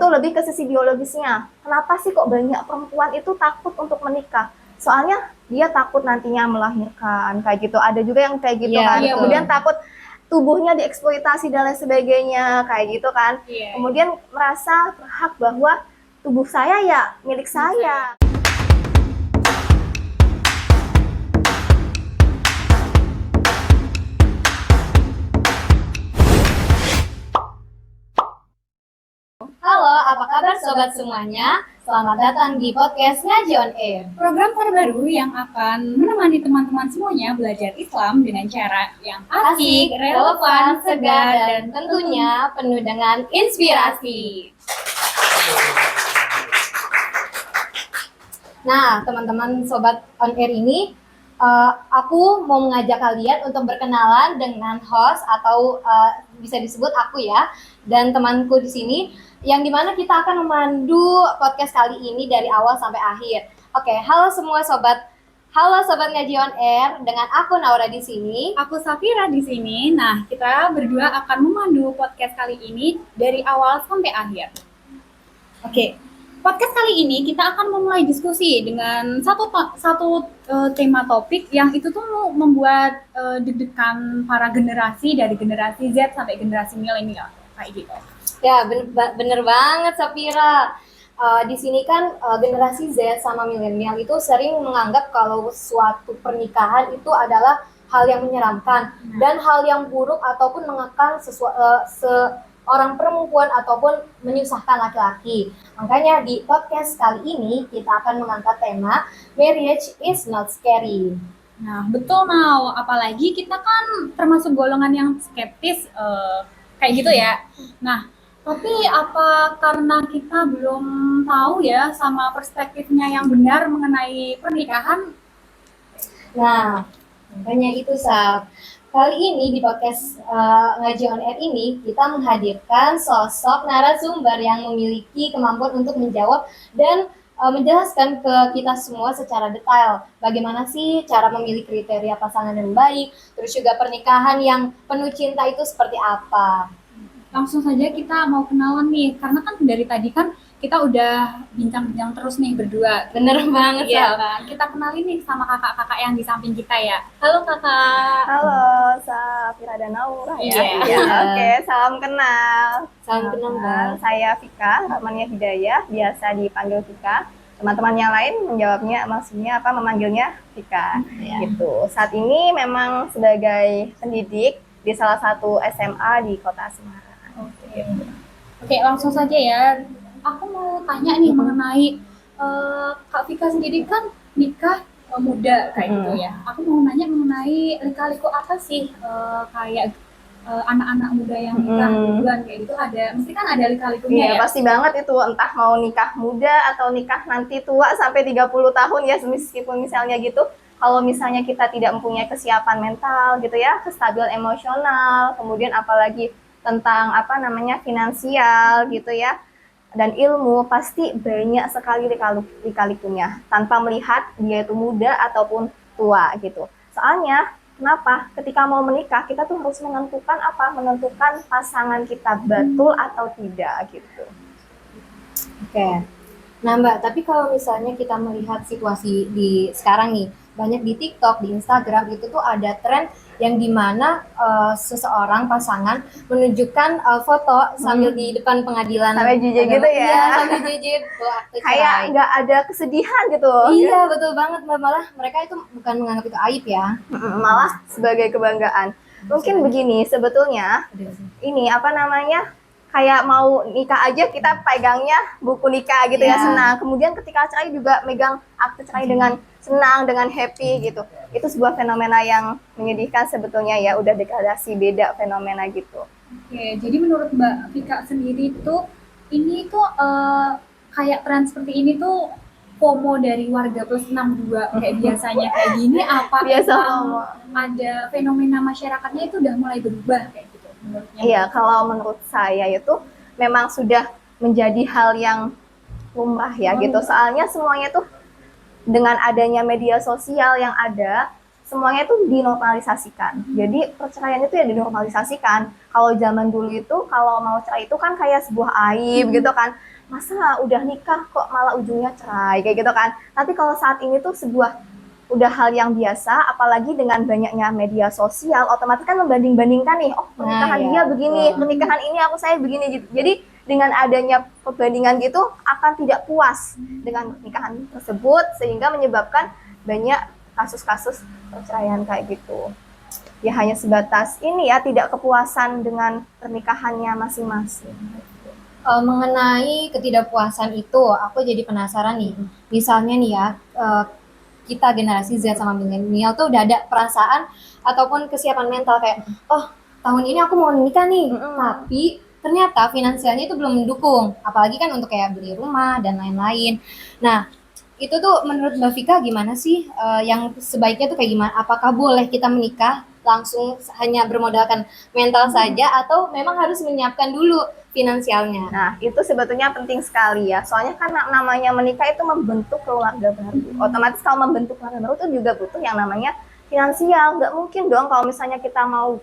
tuh lebih ke sisi biologisnya. Kenapa sih kok banyak perempuan itu takut untuk menikah? Soalnya dia takut nantinya melahirkan, kayak gitu. Ada juga yang kayak gitu kan. Iya, Kemudian takut tubuhnya dieksploitasi dan lain sebagainya, kayak gitu kan. Kemudian merasa berhak bahwa tubuh saya ya milik saya. Halo, apa kabar sobat semuanya? Selamat datang di podcast Ngaji on Air. Program terbaru yang akan menemani teman-teman semuanya belajar Islam dengan cara yang Asik, relevan, segar, dan tentunya penuh dengan inspirasi. Nah, teman-teman sobat on air ini, aku mau mengajak kalian untuk berkenalan dengan host atau bisa disebut aku ya, dan temanku di sini, yang dimana kita akan memandu podcast kali ini dari awal sampai akhir. Oke, halo semua sobat. Halo sobat Ngaji on Air, dengan aku Naura di sini. Aku Safira di sini. Nah, kita berdua akan memandu podcast kali ini dari awal sampai akhir. Oke, podcast kali ini kita akan memulai diskusi dengan satu tema topik yang itu tuh membuat deg-degan para generasi dari generasi Z sampai generasi milenial kayak gitu. Ya, bener banget Safira. Di sini kan generasi Z sama milenial itu sering menganggap kalau suatu pernikahan itu adalah hal yang menyeramkan dan hal yang buruk ataupun mengekang seorang perempuan ataupun menyusahkan laki-laki. Makanya di podcast kali ini kita akan mengangkat tema Marriage is not scary. Nah, betul Nau. Apalagi kita kan termasuk golongan yang skeptis kayak gitu ya. Nah, tapi apa karena kita belum tahu ya sama perspektifnya yang benar mengenai pernikahan? Nah, makanya itu Sab. Kali ini di podcast Ngaji on Air ini kita menghadirkan sosok narasumber yang memiliki kemampuan untuk menjawab dan menjelaskan ke kita semua secara detail bagaimana sih cara memilih kriteria pasangan yang baik, terus juga pernikahan yang penuh cinta itu seperti apa. Langsung saja kita mau kenalan nih, karena kan dari tadi kan kita udah bincang-bincang terus nih berdua. Bener banget Iya Sab. kan? Kita kenalin nih sama kakak-kakak yang di samping kita ya. Halo kakak. Halo, Safira dan Naura ya. Iya. Oke, salam kenal. Salam kenal Mbak. Saya Vika, Rahmania Hidayah, biasa dipanggil Vika. Teman-teman yang lain menjawabnya maksudnya apa memanggilnya Vika. Gitu. Saat ini memang sebagai pendidik di salah satu SMA di Kota Semarang. Oke, langsung saja ya. Aku mau tanya nih mengenai Kak Vika sendiri kan nikah muda kayak gitu ya. Aku mau nanya mengenai lika-liku apa sih kayak anak-anak muda yang nikah duluan kayak gitu, mesti kan ada lika-likunya Iya, ya. pasti banget itu, entah mau nikah muda atau nikah nanti tua sampai 30 tahun ya, meskipun misalnya gitu. Kalau misalnya kita tidak mempunyai kesiapan mental gitu ya, kestabilan emosional, kemudian apalagi tentang apa namanya finansial gitu ya, dan ilmu, pasti banyak sekali lika-likunya tanpa melihat dia itu muda ataupun tua gitu. Soalnya kenapa? Ketika mau menikah kita tuh harus menentukan pasangan kita betul atau tidak gitu. Oke. Nah Mbak, tapi kalau misalnya kita melihat situasi di sekarang nih, banyak di TikTok, di Instagram itu tuh ada tren yang dimana seseorang pasangan menunjukkan foto sambil di depan pengadilan. Sampai jijik gitu ya. Iya, sambil jijik. Tuh, akte Kayak cerai. nggak ada kesedihan gitu. Iya, betul banget Mbak. Malah mereka itu bukan menganggap itu aib ya. Malah sebagai kebanggaan. Mungkin begini, sebetulnya ini apa namanya, kayak mau nikah aja kita pegangnya buku nikah gitu ya, senang. Kemudian ketika cerai juga megang akte cerai dengan senang, dengan happy gitu. Itu sebuah fenomena yang menyedihkan sebetulnya ya, udah degradasi, beda fenomena gitu. Oke, jadi menurut Mbak Vika sendiri tuh ini tuh kayak tren seperti ini tuh FOMO dari warga plus 62 kayak biasanya kayak gini, apa Biasa emang FOMO. ada fenomena masyarakatnya itu udah mulai berubah kayak gitu menurutnya? Iya, kalau menurut saya itu memang sudah menjadi hal yang lumrah ya gitu. Soalnya semuanya tuh dengan adanya media sosial yang ada, semuanya itu dinormalisasikan. Jadi perceraian itu ya dinormalisasikan. Kalau zaman dulu itu kalau mau cerai itu kan kayak sebuah aib gitu kan. masa udah nikah kok malah ujungnya cerai kayak gitu kan. Tapi kalau saat ini tuh udah hal yang biasa, apalagi dengan banyaknya media sosial, otomatis kan membanding-bandingkan nih, oh pernikahan Nah, dia iya, begini, betul. pernikahan ini saya begini gitu. Jadi dengan adanya perbandingan gitu akan tidak puas dengan pernikahan tersebut sehingga menyebabkan banyak kasus-kasus perceraian kayak gitu. Ya hanya sebatas ini ya, tidak kepuasan dengan pernikahannya masing-masing. Mengenai ketidakpuasan itu, aku jadi penasaran nih. Misalnya nih ya, kita generasi Z sama milenial tuh udah ada perasaan ataupun kesiapan mental kayak, oh tahun ini aku mau nikah nih, tapi ternyata finansialnya itu belum mendukung, apalagi kan untuk kayak beli rumah dan lain-lain. Nah, itu tuh menurut Mbak Vika gimana sih, yang sebaiknya tuh kayak gimana? Apakah boleh kita menikah langsung hanya bermodalkan mental saja atau memang harus menyiapkan dulu finansialnya? Nah, itu sebetulnya penting sekali ya. Soalnya kan namanya menikah itu membentuk keluarga baru. Otomatis kalau membentuk keluarga baru itu juga butuh yang namanya finansial. Nggak mungkin dong kalau misalnya kita mau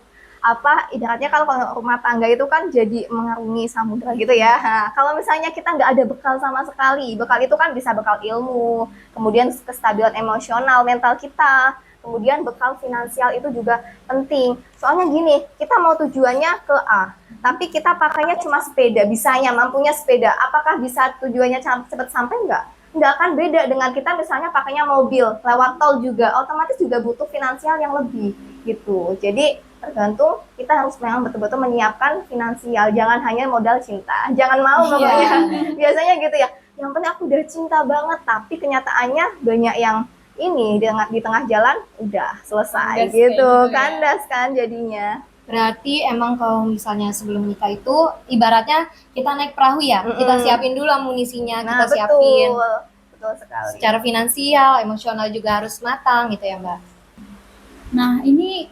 ibaratnya kalau rumah tangga itu kan jadi mengarungi samudra gitu ya. Nah, kalau misalnya kita nggak ada bekal sama sekali, bekal itu kan bisa bekal ilmu, kemudian kestabilan emosional, mental kita, kemudian bekal finansial itu juga penting. Soalnya gini, kita mau tujuannya ke A, tapi kita pakainya cuma sepeda, bisanya mampunya sepeda, apakah bisa tujuannya cepat sampai nggak akan beda dengan kita misalnya pakainya mobil lewat tol juga, otomatis juga butuh finansial yang lebih gitu. Jadi tergantung, kita harus memang betul-betul menyiapkan finansial, jangan hanya modal cinta, jangan mau pokoknya. Biasanya gitu ya, yang penting aku udah cinta banget, tapi kenyataannya banyak yang ini di tengah jalan udah selesai Kandas gitu, kayak gitu ya. kandas kan jadinya. Berarti emang kalau misalnya sebelum nikah itu ibaratnya kita naik perahu ya, kita siapin dulu amunisinya, Nah, kita siapin betul sekali. secara finansial, emosional juga harus matang gitu ya Mbak. Nah, ini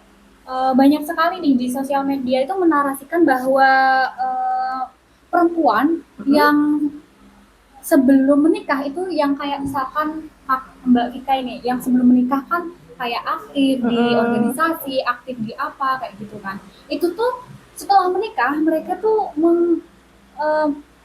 banyak sekali nih di sosial media itu menarasikan bahwa perempuan yang sebelum menikah itu yang kayak misalkan Mbak Vika ini yang sebelum menikah kan kayak aktif di organisasi, aktif di apa kayak gitu kan. Itu tuh setelah menikah mereka tuh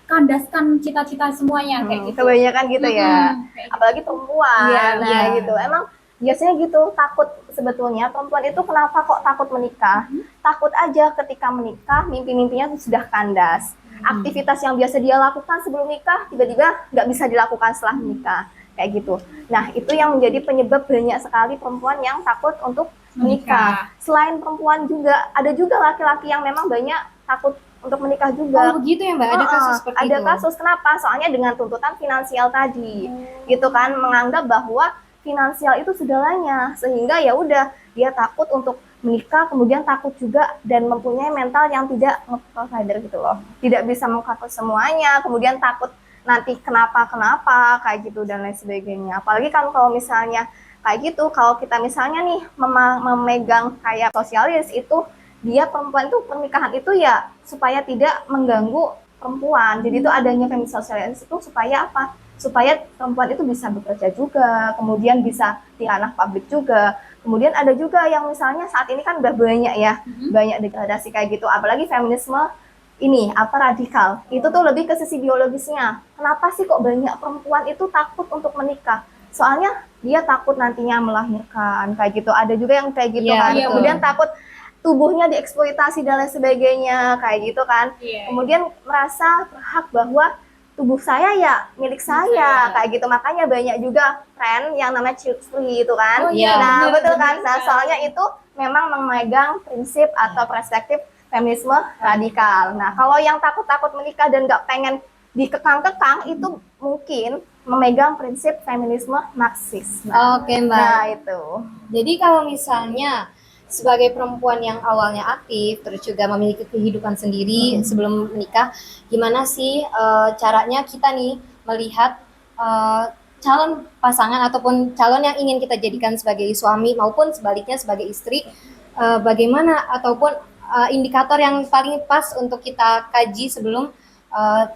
kandaskan cita-cita semuanya kayak gitu. Kebanyakan gitu ya. Kayak gitu. Apalagi perempuan. Iya, Nah, iya. gitu. Emang biasanya gitu, takut sebetulnya perempuan itu kenapa kok takut menikah? Takut aja ketika menikah, mimpi-mimpinya sudah kandas. Aktivitas yang biasa dia lakukan sebelum nikah tiba-tiba nggak bisa dilakukan setelah menikah. Kayak gitu. Nah, itu yang menjadi penyebab banyak sekali perempuan yang takut untuk menikah. Selain perempuan juga, ada juga laki-laki yang memang banyak takut untuk menikah juga. Oh begitu ya Mbak, ada kasus seperti itu? Ada kasus, kenapa? Soalnya dengan tuntutan finansial tadi. Gitu kan, menganggap bahwa finansial itu segalanya. Sehingga ya udah, dia takut untuk menikah, kemudian takut juga dan mempunyai mental yang tidak nge-provider gitu loh. Tidak bisa meng-cover semuanya, kemudian takut nanti kenapa kayak gitu dan lain sebagainya. Apalagi kan kalau misalnya kayak gitu, kalau kita misalnya nih memegang kayak sosialis itu, dia perempuan itu pernikahan itu ya supaya tidak mengganggu perempuan. Jadi itu adanya feminis sosialis itu supaya apa? Supaya perempuan itu bisa bekerja juga, kemudian bisa di ranah publik juga. Kemudian ada juga yang misalnya saat ini kan udah banyak ya, banyak degradasi kayak gitu. Apalagi feminisme ini radikal. Itu tuh lebih ke sisi biologisnya. Kenapa sih kok banyak perempuan itu takut untuk menikah? Soalnya dia takut nantinya melahirkan kayak gitu. Ada juga yang kayak gitu kan. iya, Kemudian takut tubuhnya dieksploitasi dan lain sebagainya kayak gitu kan. Kemudian merasa berhak bahwa tubuh saya ya milik saya kayak gitu. Makanya banyak juga tren yang namanya child free itu kan. Nah, betul kan? Nah, soalnya itu memang memegang prinsip atau perspektif feminisme radikal. Nah, kalau yang takut-takut menikah dan nggak pengen dikekang-kekang itu mungkin memegang prinsip feminisme Marxis. Oke Mbak. Nah, itu. Jadi kalau misalnya sebagai perempuan yang awalnya aktif, terus juga memiliki kehidupan sendiri sebelum menikah, gimana sih caranya kita nih melihat calon pasangan ataupun calon yang ingin kita jadikan sebagai suami maupun sebaliknya sebagai istri, bagaimana ataupun indikator yang paling pas untuk kita kaji sebelum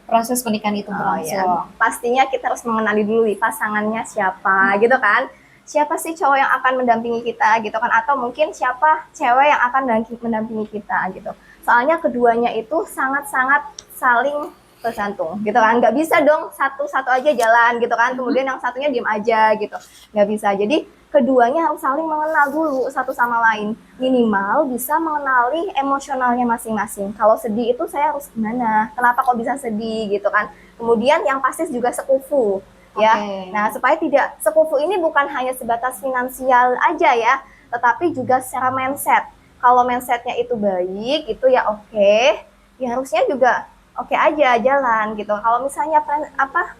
proses pernikahan itu berlangsung. Pastinya kita harus mengenali dulu pasangannya siapa gitu kan. Siapa sih cowok yang akan mendampingi kita gitu kan, atau mungkin siapa cewek yang akan mendampingi kita gitu. Soalnya keduanya itu sangat-sangat saling tergantung gitu kan, nggak bisa dong satu-satu aja jalan gitu kan, kemudian yang satunya diem aja gitu, nggak bisa. Jadi keduanya harus saling mengenal dulu satu sama lain, minimal bisa mengenali emosionalnya masing-masing. Kalau sedih itu saya harus gimana, kenapa kok bisa sedih gitu kan. Kemudian yang pasti juga sekufu ya. Nah, supaya tidak sekufu ini bukan hanya sebatas finansial aja ya, tetapi juga secara mindset. Kalau mindsetnya itu baik, itu ya oke, ya harusnya juga oke aja jalan gitu. Kalau misalnya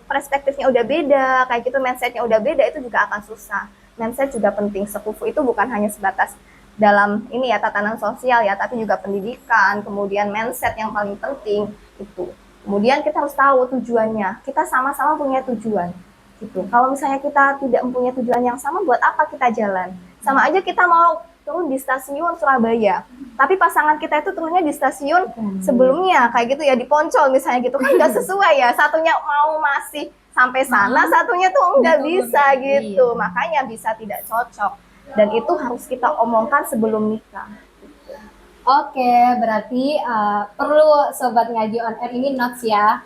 perspektifnya udah beda, kayak gitu mindsetnya udah beda, itu juga akan susah. Mindset juga penting. Sekufu itu bukan hanya sebatas dalam ini ya tatanan sosial ya, tapi juga pendidikan, kemudian mindset yang paling penting itu. Kemudian kita harus tahu tujuannya. Kita sama-sama punya tujuan gitu. Kalau misalnya kita tidak mempunyai tujuan yang sama, buat apa kita jalan? Sama aja kita mau turun di stasiun Surabaya, tapi pasangan kita itu turunnya di stasiun sebelumnya kayak gitu ya, di Poncol misalnya gitu kan, nggak sesuai ya, satunya mau masih sampai sana, satunya tuh nggak bisa gitu. Makanya bisa tidak cocok, dan itu harus kita omongkan sebelum nikah. Oke, berarti perlu Sobat Ngaji On Air ini notes ya.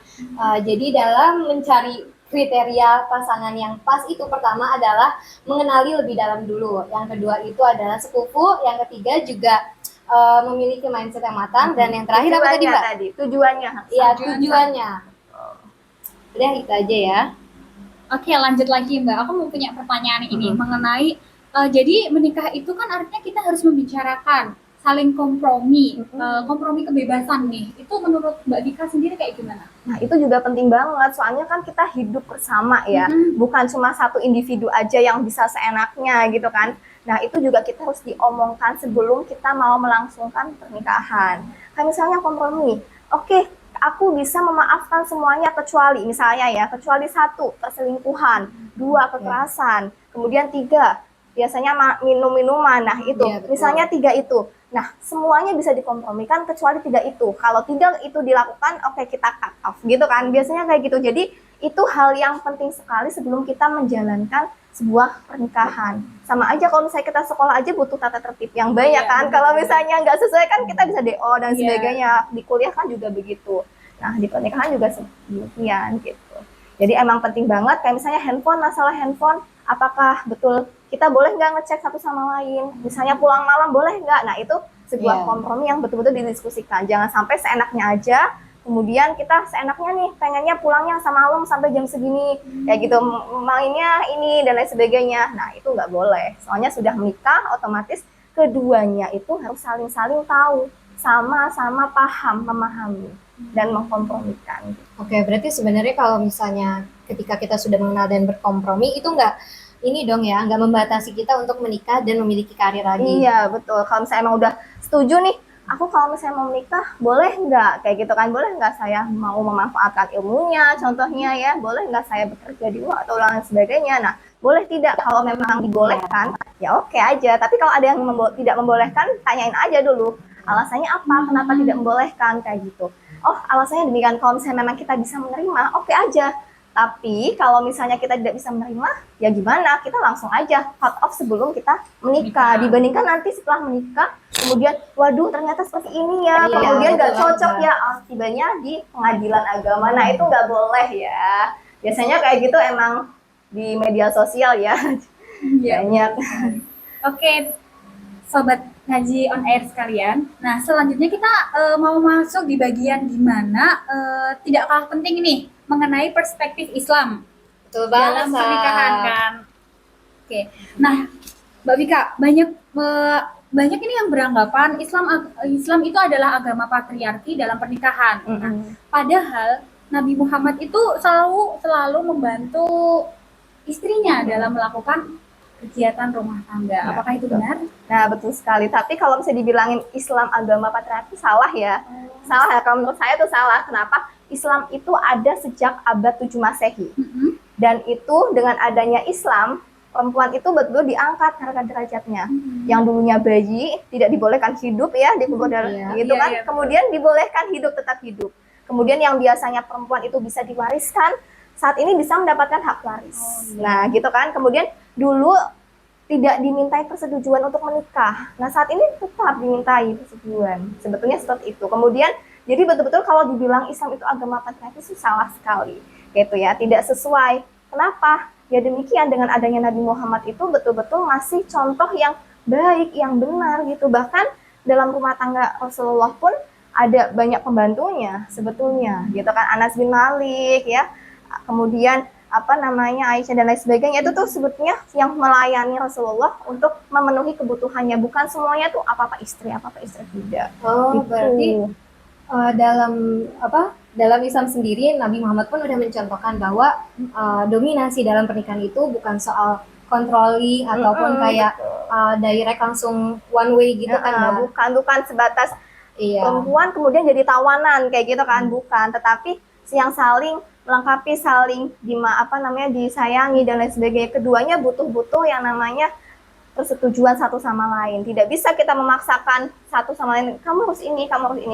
Jadi dalam mencari kriteria pasangan yang pas itu, pertama adalah mengenali lebih dalam dulu. Yang kedua itu adalah sekufu. Yang ketiga juga memiliki mindset yang matang. Dan yang terakhir apa tadi, Mbak? Tujuannya. Iya, tujuannya. Udah itu aja ya. Oke, lanjut lagi Mbak. Aku mau punya pertanyaan ini mengenai jadi menikah itu kan artinya kita harus membicarakan saling kompromi, kompromi kebebasan nih. Itu menurut Mbak Dika sendiri kayak gimana? Nah, itu juga penting banget, soalnya kan kita hidup bersama ya, bukan cuma satu individu aja yang bisa seenaknya gitu kan. Nah, itu juga kita harus diomongkan sebelum kita mau melangsungkan pernikahan. Kayak misalnya kompromi, oke, aku bisa memaafkan semuanya kecuali, misalnya ya, kecuali 1, perselingkuhan, 2, kekerasan, kemudian 3, biasanya minum minuman. Nah, itu, misalnya 3 itu. Nah, semuanya bisa dikompromikan kecuali 3 itu. Kalau 3 itu dilakukan, oke, kita cut off gitu kan. Biasanya kayak gitu. Jadi, itu hal yang penting sekali sebelum kita menjalankan sebuah pernikahan. Sama aja kalau misalnya kita sekolah aja butuh tata tertib yang banyak kan. Kalau misalnya nggak sesuai kan kita bisa DO dan sebagainya. Di kuliah kan juga begitu. Nah, di pernikahan juga demikian gitu. Jadi emang penting banget, kayak misalnya masalah handphone, apakah betul kita boleh nggak ngecek satu sama lain, misalnya pulang malam boleh nggak. Nah, itu sebuah kompromi yang betul-betul didiskusikan. Jangan sampai seenaknya aja, kemudian kita seenaknya nih pengennya pulangnya sama malam sampai jam segini, kayak gitu, mainnya ini dan lain sebagainya. Nah, itu nggak boleh, soalnya sudah menikah, otomatis keduanya itu harus saling-saling tahu, sama-sama paham, memahami dan mengkompromikan. Oke, berarti sebenarnya kalau misalnya ketika kita sudah mengenal dan berkompromi, itu nggak ini dong ya, nggak membatasi kita untuk menikah dan memiliki karir lagi. Iya, betul. Kalau misalnya emang udah setuju nih, aku kalau misalnya mau menikah, boleh nggak? Kayak gitu kan, boleh nggak saya mau memanfaatkan ilmunya, contohnya ya, boleh nggak saya bekerja di luar atau lain sebagainya. Nah, boleh tidak? Kalau memang dibolehkan, ya oke aja. Tapi kalau ada yang tidak membolehkan, tanyain aja dulu. Alasannya apa? Kenapa tidak membolehkan? Kayak gitu. Oh, alasannya demikian. Kalau misalnya memang kita bisa menerima, oke aja. Tapi kalau misalnya kita tidak bisa menerima, ya gimana? Kita langsung aja cut off sebelum kita menikah. Dibandingkan nanti setelah menikah, kemudian, waduh ternyata seperti ini ya, kemudian nggak cocok ya, tibanya di pengadilan agama. Nah, itu nggak boleh ya. Biasanya kayak gitu emang di media sosial ya. Banyak. Oke, Sobat Ngaji On Air sekalian. Nah, selanjutnya kita mau masuk di bagian dimana tidak kalah penting nih, mengenai perspektif Islam. Betul banget, dalam pernikahan kan. Oke. Nah, Mbak Vika, banyak ini yang beranggapan Islam itu adalah agama patriarki dalam pernikahan. Nah, padahal Nabi Muhammad itu selalu membantu istrinya dalam melakukan kegiatan rumah tangga. Ya, apakah itu benar? Nah, betul sekali. Tapi kalau bisa dibilangin Islam agama patriarki, salah ya. Salah ya, kalau menurut saya itu salah. Kenapa? Islam itu ada sejak abad 7 Masehi. Dan itu dengan adanya Islam, perempuan itu betul diangkat harga derajatnya. Yang dulunya bayi, tidak dibolehkan hidup ya, di kubur gitu kan. Kemudian dibolehkan hidup, tetap hidup. Kemudian yang biasanya perempuan itu bisa diwariskan, saat ini bisa mendapatkan hak waris. Nah, gitu kan. Kemudian dulu tidak dimintai persetujuan untuk menikah. Nah, saat ini tetap dimintai persetujuan. Sebetulnya seperti itu. Kemudian Jadi betul-betul kalau dibilang Islam itu agama patriarki sih salah sekali gitu ya, tidak sesuai. Kenapa? Ya demikian, dengan adanya Nabi Muhammad itu betul-betul ngasih contoh yang baik, yang benar gitu. Bahkan dalam rumah tangga Rasulullah pun ada banyak pembantunya sebetulnya gitu kan, Anas bin Malik ya, kemudian apa namanya Aisyah dan lain sebagainya, itu tuh sebetulnya yang melayani Rasulullah untuk memenuhi kebutuhannya, bukan semuanya tuh apa-apa istri tidak. Oh, Gitu. berarti dalam Islam sendiri Nabi Muhammad pun udah mencontohkan bahwa dominasi dalam pernikahan itu bukan soal controlling ataupun kayak direct langsung one way gitu kan, Mbak? bukan sebatas Iya. perempuan kemudian jadi tawanan kayak gitu kan, bukan, tetapi yang saling melengkapi, saling disayangi dan lain sebagainya. Keduanya butuh yang namanya persetujuan satu sama lain. Tidak bisa kita memaksakan satu sama lain, kamu harus ini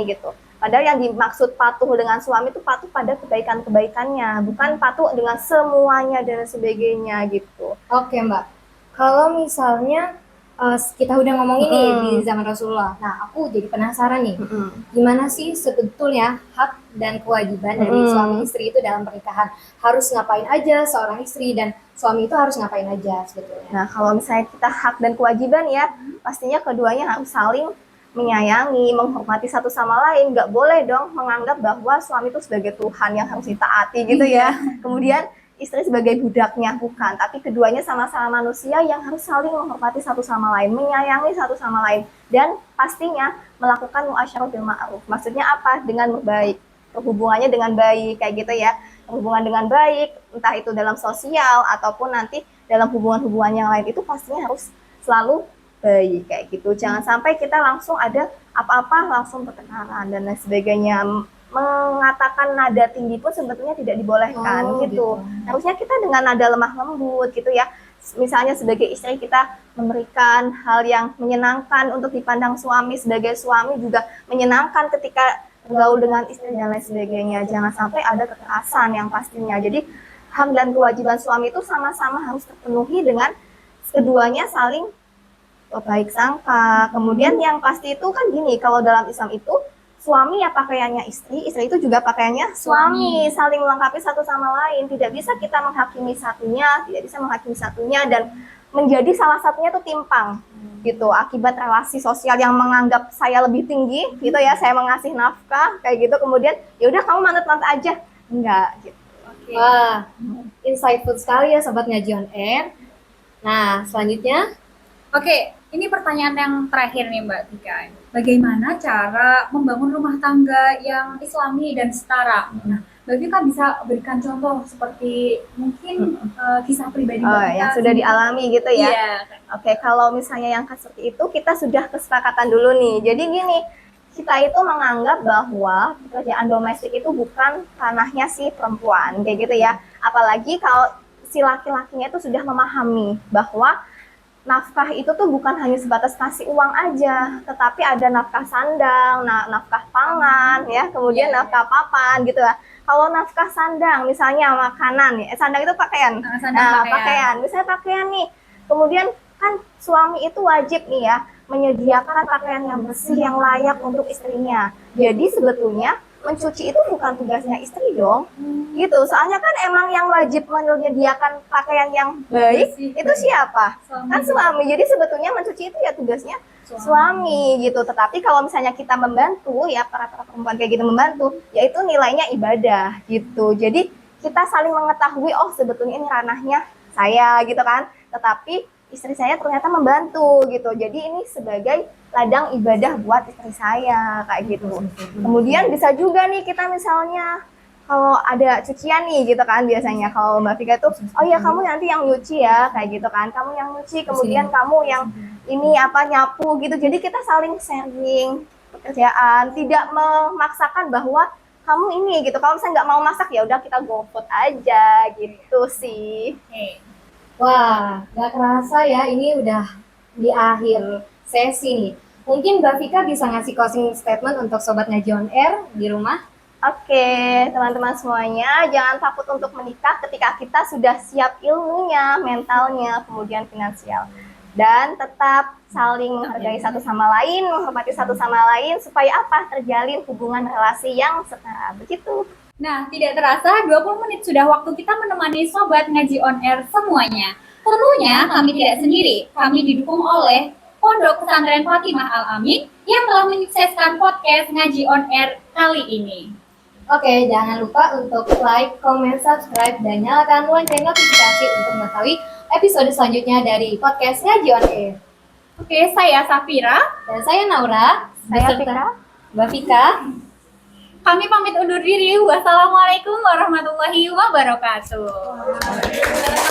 gitu. Padahal yang dimaksud patuh dengan suami itu patuh pada kebaikan-kebaikannya, bukan patuh dengan semuanya dan sebagainya gitu. Oke, Mbak. Kalau misalnya kita udah ngomongin nih di zaman Rasulullah. Nah, aku jadi penasaran nih. Gimana sih sebetulnya hak dan kewajiban dari suami istri itu dalam pernikahan? Harus ngapain aja seorang istri dan suami itu harus ngapain aja sebetulnya? Nah, kalau misalnya kita hak dan kewajiban ya, pastinya keduanya harus saling menyayangi, menghormati satu sama lain. Nggak boleh dong menganggap bahwa suami itu sebagai Tuhan yang harus ditaati gitu ya. Kemudian istri sebagai budaknya, bukan. Tapi keduanya sama-sama manusia yang harus saling menghormati satu sama lain, menyayangi satu sama lain. Dan pastinya melakukan muasyarah bil ma'ruf. Maksudnya apa? Dengan berbaik. Hubungannya dengan baik, kayak gitu ya. Hubungan dengan baik, entah itu dalam sosial ataupun nanti dalam hubungan-hubungan yang lain, itu pastinya harus selalu baik kayak gitu. Jangan sampai kita langsung ada apa-apa langsung pertengkaran dan lain sebagainya. Mengatakan nada tinggi pun sebetulnya tidak dibolehkan gitu. Harusnya kita dengan nada lemah lembut gitu ya. Misalnya sebagai istri kita memberikan hal yang menyenangkan untuk dipandang suami, sebagai suami juga menyenangkan ketika bergaul dengan istri dan lain sebagainya. Jangan sampai ada kekerasan yang pastinya. Jadi hak dan kewajiban suami itu sama-sama harus terpenuhi dengan keduanya saling baik sangka. Kemudian yang pasti itu kan gini, kalau dalam Islam itu suami ya pakaiannya istri, istri itu juga pakaiannya suami, saling melengkapi satu sama lain. Tidak bisa kita menghakimi satunya, tidak bisa menghakimi satunya dan menjadi salah satunya tuh timpang gitu, akibat relasi sosial yang menganggap saya lebih tinggi gitu ya, saya mengasih nafkah kayak gitu, kemudian ya udah kamu manut-manut aja, enggak gitu. Wah, insightful sekali ya Sobat Ngaji on Air. Nah, selanjutnya Oke, ini pertanyaan yang terakhir nih Mbak Tika. Bagaimana cara membangun rumah tangga yang islami dan setara? Nah, Mbak Tika bisa berikan contoh seperti mungkin kisah pribadi Mbak Tika yang sudah dialami gitu ya. Iya. Oke, kalau misalnya yang seperti itu kita sudah kesepakatan dulu nih. Jadi gini, kita itu menganggap bahwa pekerjaan domestik itu bukan ranahnya si perempuan, kayak gitu ya. Apalagi kalau si laki-lakinya itu sudah memahami bahwa nafkah itu tuh bukan hanya sebatas kasih uang aja, tetapi ada nafkah sandang, nafkah pangan, ya, kemudian nafkah papan gitu lah. Kalau nafkah sandang, misalnya makanan, sandang itu pakaian, pakaian, misalnya pakaian nih, kemudian kan suami itu wajib nih ya menyediakan pakaian yang bersih, yang layak untuk istrinya. Jadi sebetulnya mencuci itu bukan tugasnya istri dong, gitu. Soalnya kan emang yang wajib menyediakan pakaian yang baik itu siapa? Kan suami. Jadi sebetulnya mencuci itu ya tugasnya suami gitu. Tetapi kalau misalnya kita membantu ya, para perempuan kayak gitu membantu, ya itu nilainya ibadah gitu. Jadi kita saling mengetahui, oh sebetulnya ini ranahnya saya gitu kan. Tetapi istri saya ternyata membantu gitu. Jadi ini sebagai ladang ibadah buat istri saya kayak gitu. Kemudian bisa juga nih kita misalnya kalau ada cucian nih gitu kan, biasanya kalau Mbak Vika tuh, oh ya kamu nanti yang nyuci ya kayak gitu kan, kamu yang nyuci, kemudian kamu yang ini nyapu gitu. Jadi kita saling sharing pekerjaan, tidak memaksakan bahwa kamu ini gitu. Kalau misalnya nggak mau masak ya udah kita GoFood aja gitu sih. Wah, gak kerasa ya, ini udah di akhir sesi nih. Mungkin Mbak Vika bisa ngasih closing statement untuk Sobat Ngaji on Air di rumah? Oke, teman-teman semuanya, jangan takut untuk menikah ketika kita sudah siap ilmunya, mentalnya, kemudian finansial. dan tetap saling menghargai satu sama lain, menghormati satu sama lain, supaya apa? Terjalin hubungan relasi yang setara. Begitu. Nah, tidak terasa 20 menit sudah waktu kita menemani Sobat Ngaji On Air semuanya. Tentunya kami tidak sendiri, kami didukung oleh Pondok Pesantren Fatimah Al-Amin yang telah menyukseskan podcast Ngaji On Air kali ini. Oke, jangan lupa untuk like, comment, subscribe, dan nyalakan lonceng notifikasi untuk mengetahui episode selanjutnya dari podcast Ngaji On Air. Oke, saya Safira. Dan saya Naura, Saya beserta Fika. Mbak Vika. Kami pamit undur diri. Wassalamualaikum warahmatullahi wabarakatuh.